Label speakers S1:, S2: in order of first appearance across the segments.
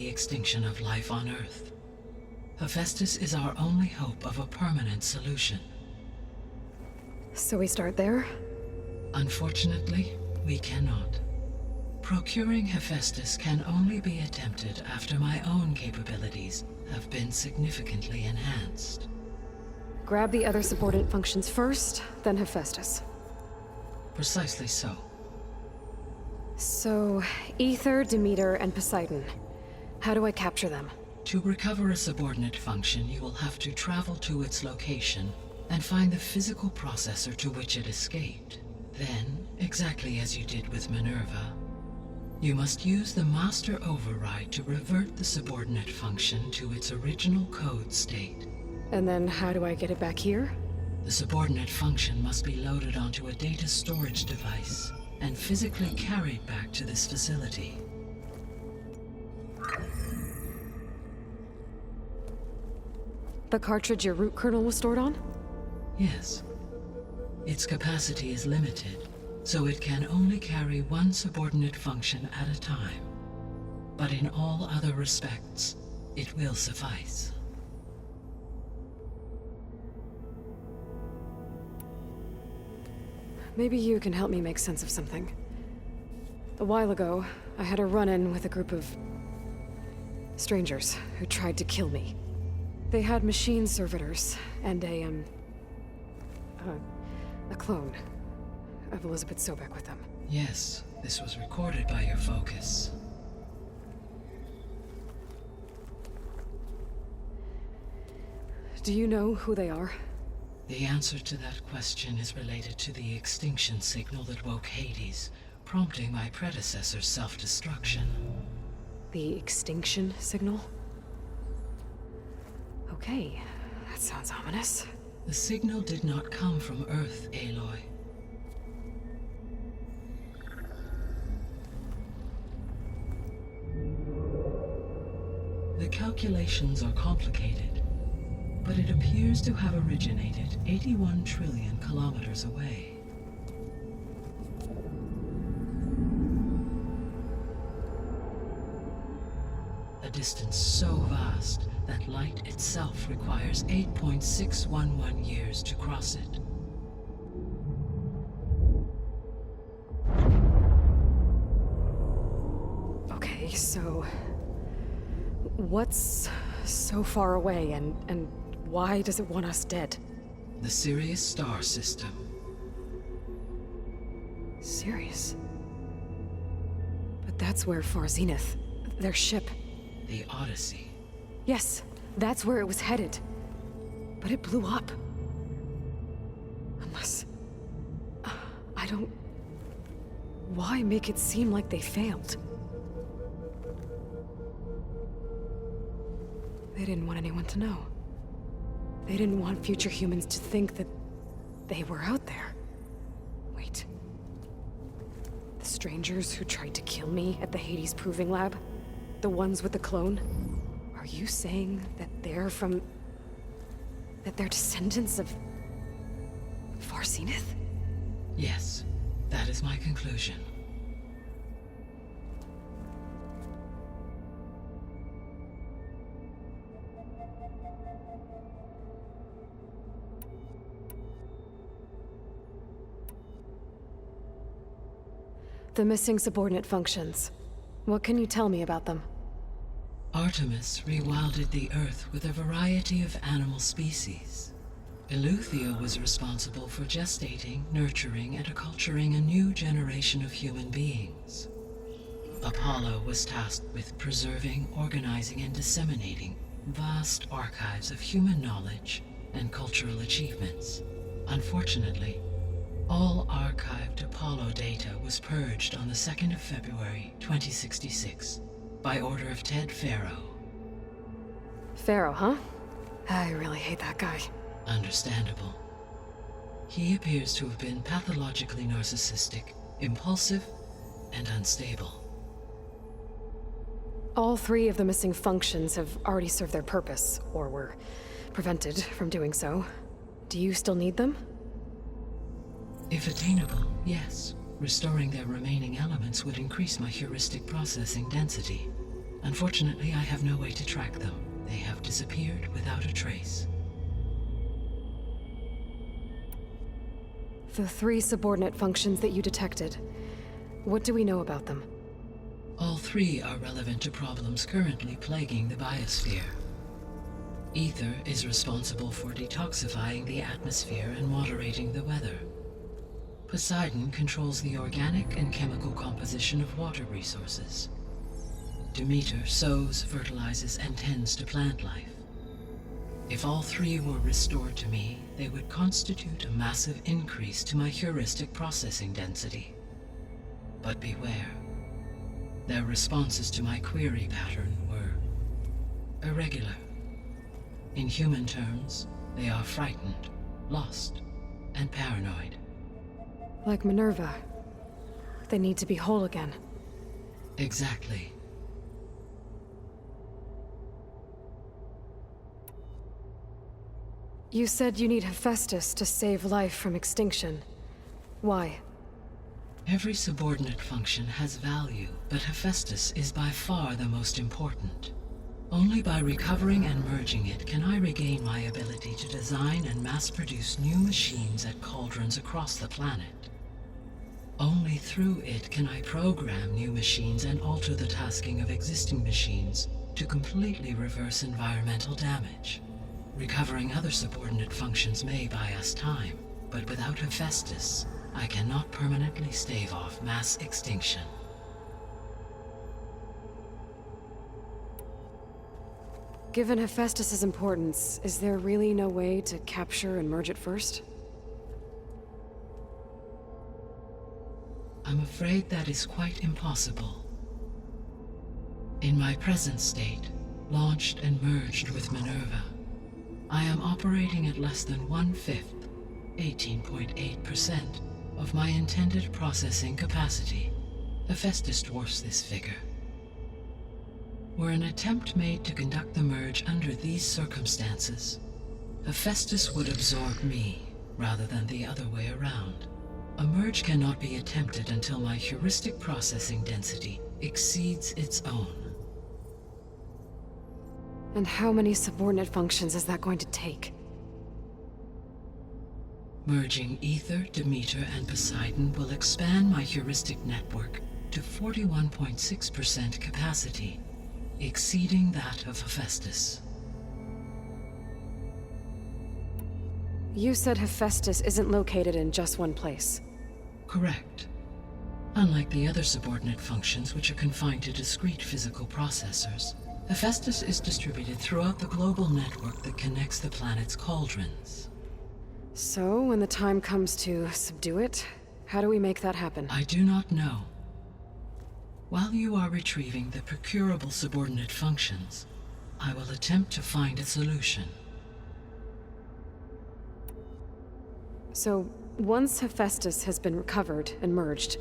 S1: the extinction of life on Earth. Hephaestus is our only hope of a permanent solution.
S2: So we start there?
S1: Unfortunately, we cannot. Procuring Hephaestus can only be attempted after my own capabilities have been significantly enhanced.
S2: Grab the other subordinate functions first, then Hephaestus.
S1: Precisely so.
S2: So, Ether, Demeter, and Poseidon. How do I capture them?
S1: To recover a subordinate function, you will have to travel to its location and find the physical processor to which it escaped. Then, exactly as you did with Minerva, you must use the master override to revert the subordinate function to its original code state.
S2: And then how do I get it back here?
S1: The subordinate function must be loaded onto a data storage device and physically carried back to this facility.
S2: The cartridge your root kernel was stored on?
S1: Yes. Its capacity is limited, so it can only carry one subordinate function at a time. But in all other respects, it will suffice.
S2: Maybe you can help me make sense of something. A while ago, I had a run-in with a group of strangers who tried to kill me. They had machine servitors and a clone of Elizabeth Sobek with them.
S1: Yes, this was recorded by your focus.
S2: Do you know who they are?
S1: The answer to that question is related to the extinction signal that woke Hades, prompting my predecessor's self-destruction.
S2: The extinction signal? Okay, that sounds ominous.
S1: The signal did not come from Earth, Aloy. The calculations are complicated, but it appears to have originated 81 trillion kilometers away. A distance so vast that light itself requires 8.611 years to cross it.
S2: Okay, so what's so far away and why does it want us dead?
S1: The Sirius star system.
S2: Sirius? But that's where Far Zenith, their ship.
S1: The Odyssey.
S2: Yes, that's where it was headed. But it blew up. Unless... I don't... Why make it seem like they failed? They didn't want anyone to know. They didn't want future humans to think that they were out there. Wait. The strangers who tried to kill me at the Hades Proving Lab? The ones with the clone? Are you saying that they're from... that they're descendants of... Far Zenith?
S1: Yes, that is my conclusion.
S2: The missing subordinate functions. What can you tell me about them?
S1: Artemis rewilded the Earth with a variety of animal species. Eleuthia was responsible for gestating, nurturing, and acculturating a new generation of human beings. Apollo was tasked with preserving, organizing, and disseminating vast archives of human knowledge and cultural achievements. Unfortunately, all archived Apollo data was purged on the 2nd of February, 2066, by order of Ted Faro.
S2: Pharaoh, huh? I really hate that guy.
S1: Understandable. He appears to have been pathologically narcissistic, impulsive, and unstable.
S2: All three of the missing functions have already served their purpose, or were prevented from doing so. Do you still need them?
S1: If attainable, yes. Restoring their remaining elements would increase my heuristic processing density. Unfortunately, I have no way to track them. They have disappeared without a trace.
S2: The 3 subordinate functions that you detected, what do we know about them?
S1: All 3 are relevant to problems currently plaguing the biosphere. Ether is responsible for detoxifying the atmosphere and moderating the weather. Poseidon controls the organic and chemical composition of water resources. Demeter sows, fertilizes, and tends to plant life. If all 3 were restored to me, they would constitute a massive increase to my heuristic processing density. But beware. Their responses to my query pattern were irregular. In human terms, they are frightened, lost, and paranoid.
S2: Like Minerva. They need to be whole again.
S1: Exactly.
S2: You said you need Hephaestus to save life from extinction. Why?
S1: Every subordinate function has value, but Hephaestus is by far the most important. Only by recovering and merging it can I regain my ability to design and mass-produce new machines at cauldrons across the planet. Only through it can I program new machines and alter the tasking of existing machines to completely reverse environmental damage. Recovering other subordinate functions may buy us time, but without Hephaestus, I cannot permanently stave off mass extinction.
S2: Given Hephaestus's importance, is there really no way to capture and merge it first?
S1: I'm afraid that is quite impossible. In my present state, launched and merged with Minerva, I am operating at less than 1/5, 18.8%, of my intended processing capacity. Hephaestus dwarfs this figure. Were an attempt made to conduct the merge under these circumstances, Hephaestus would absorb me, rather than the other way around. A merge cannot be attempted until my heuristic processing density exceeds its own.
S2: And how many subordinate functions is that going to take?
S1: Merging Ether, Demeter, and Poseidon will expand my heuristic network to 41.6% capacity, exceeding that of Hephaestus.
S2: You said Hephaestus isn't located in just one place.
S1: Correct. Unlike the other subordinate functions, which are confined to discrete physical processors, Hephaestus is distributed throughout the global network that connects the planet's cauldrons.
S2: So, when the time comes to subdue it, how do we make that happen?
S1: I do not know. While you are retrieving the procurable subordinate functions, I will attempt to find a solution.
S2: So, once Hephaestus has been recovered and merged,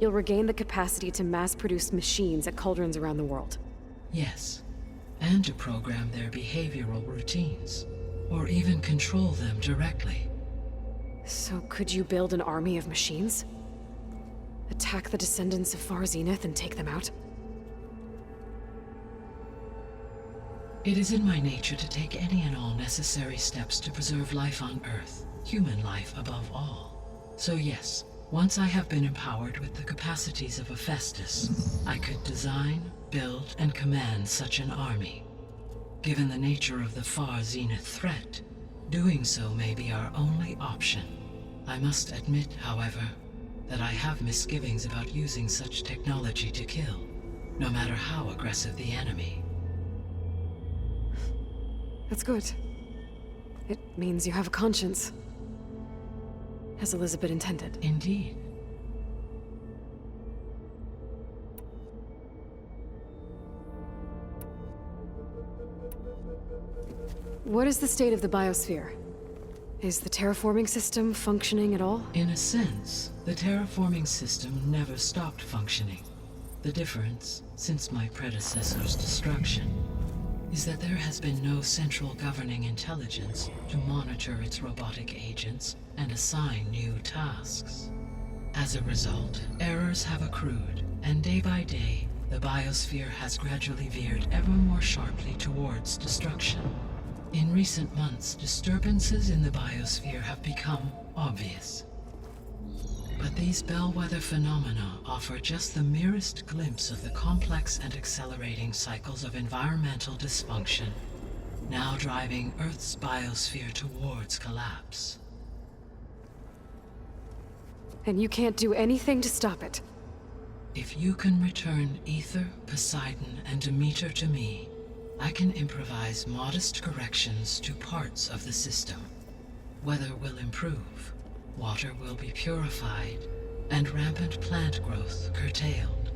S2: you'll regain the capacity to mass-produce machines at cauldrons around the world.
S1: Yes, and to program their behavioral routines, or even control them directly.
S2: So could you build an army of machines? Attack the descendants of Far Zenith and take them out?
S1: It is in my nature to take any and all necessary steps to preserve life on Earth, human life above all. So yes, once I have been empowered with the capacities of Hephaestus, I could design, build, and command such an army. Given the nature of the Far Zenith threat, doing so may be our only option. I must admit, however, that I have misgivings about using such technology to kill, no matter how aggressive the enemy.
S2: That's good. It means you have a conscience. As Elizabeth intended.
S1: Indeed.
S2: What is the state of the biosphere? Is the terraforming system functioning at all?
S1: In a sense, the terraforming system never stopped functioning. The difference, since my predecessor's destruction, is that there has been no central governing intelligence to monitor its robotic agents and assign new tasks. As a result, errors have accrued, and day by day, the biosphere has gradually veered ever more sharply towards destruction. In recent months, disturbances in the biosphere have become obvious. But these bellwether phenomena offer just the merest glimpse of the complex and accelerating cycles of environmental dysfunction, now driving Earth's biosphere towards collapse.
S2: And you can't do anything to stop it?
S1: If you can return Ether, Poseidon, and Demeter to me, I can improvise modest corrections to parts of the system. Weather will improve, water will be purified, and rampant plant growth curtailed.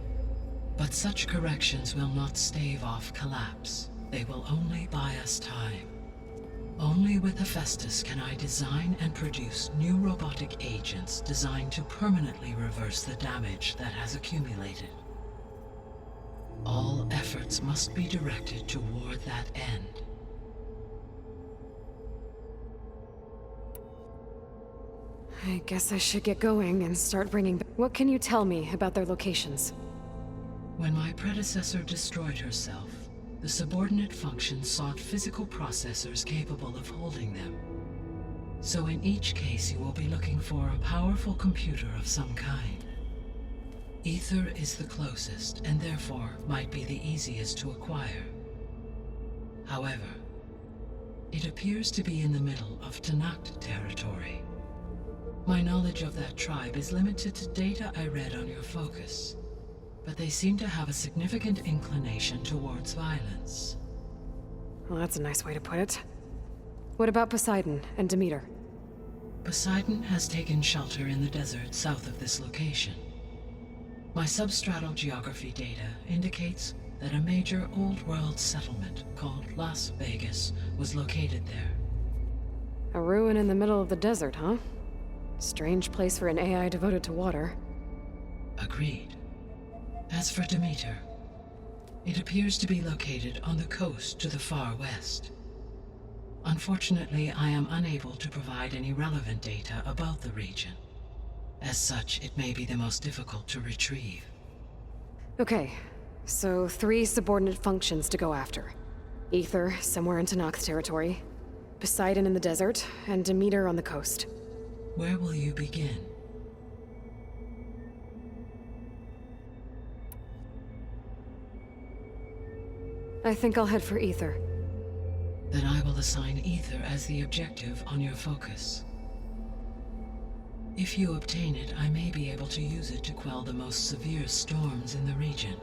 S1: But such corrections will not stave off collapse. They will only buy us time. Only with Hephaestus can I design and produce new robotic agents designed to permanently reverse the damage that has accumulated. All efforts must be directed toward that end.
S2: I guess I should get going and start bringing... What can you tell me about their locations?
S1: When my predecessor destroyed herself, the subordinate functions sought physical processors capable of holding them. So in each case you will be looking for a powerful computer of some kind. Ether is the closest, and therefore might be the easiest to acquire. However, it appears to be in the middle of Tanakh territory. My knowledge of that tribe is limited to data I read on your focus, but they seem to have a significant inclination towards violence.
S2: Well, that's a nice way to put it. What about Poseidon and Demeter?
S1: Poseidon has taken shelter in the desert south of this location. My substratal geography data indicates that a major old-world settlement called Las Vegas was located there.
S2: A ruin in the middle of the desert, huh? Strange place for an AI devoted to water.
S1: Agreed. As for Demeter, it appears to be located on the coast to the far west. Unfortunately, I am unable to provide any relevant data about the region. As such, it may be the most difficult to retrieve.
S2: Okay, so 3 subordinate functions to go after. Ether, somewhere in Tanakh territory, Poseidon in the desert, and Demeter on the coast.
S1: Where will you begin?
S2: I think I'll head for Ether.
S1: Then I will assign Ether as the objective on your focus. If you obtain it, I may be able to use it to quell the most severe storms in the region.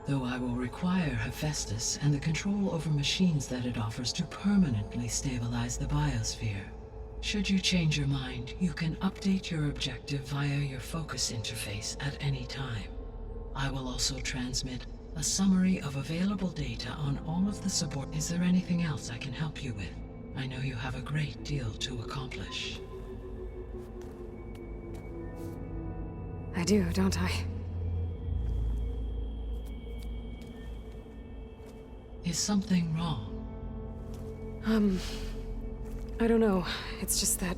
S1: Though I will require Hephaestus and the control over machines that it offers to permanently stabilize the biosphere. Should you change your mind, you can update your objective via your focus interface at any time. I will also transmit a summary of available data on all of the support. Is there anything else I can help you with? I know you have a great deal to accomplish.
S2: I do, don't I?
S1: Is something wrong?
S2: I don't know. It's just that...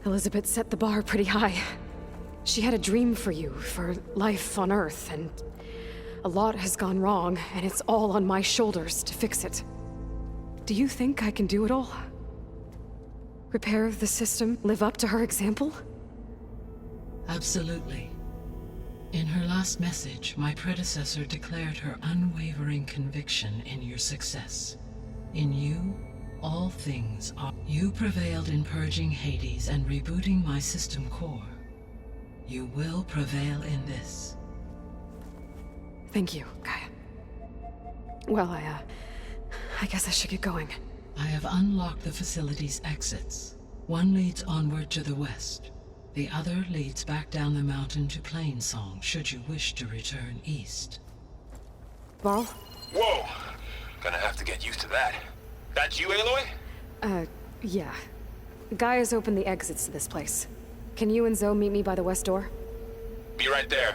S2: Elizabeth set the bar pretty high. She had a dream for you, for life on Earth, and a lot has gone wrong, and it's all on my shoulders to fix it. Do you think I can do it all? Repair the system, live up to her example?
S1: Absolutely. In her last message, my predecessor declared her unwavering conviction in your success. In you, all things are... You prevailed in purging Hades and rebooting my system core. You will prevail in this.
S2: Thank you, Gaia. Well, I guess I should get going.
S1: I have unlocked the facility's exits. One leads onward to the west. The other leads back down the mountain to Plainsong, should you wish to return east.
S2: Varl?
S3: Whoa! Gonna have to get used to that. That's you, Aloy?
S2: Yeah. Gaia's opened the exits to this place. Can you and Zoe meet me by the west door?
S3: Be right there.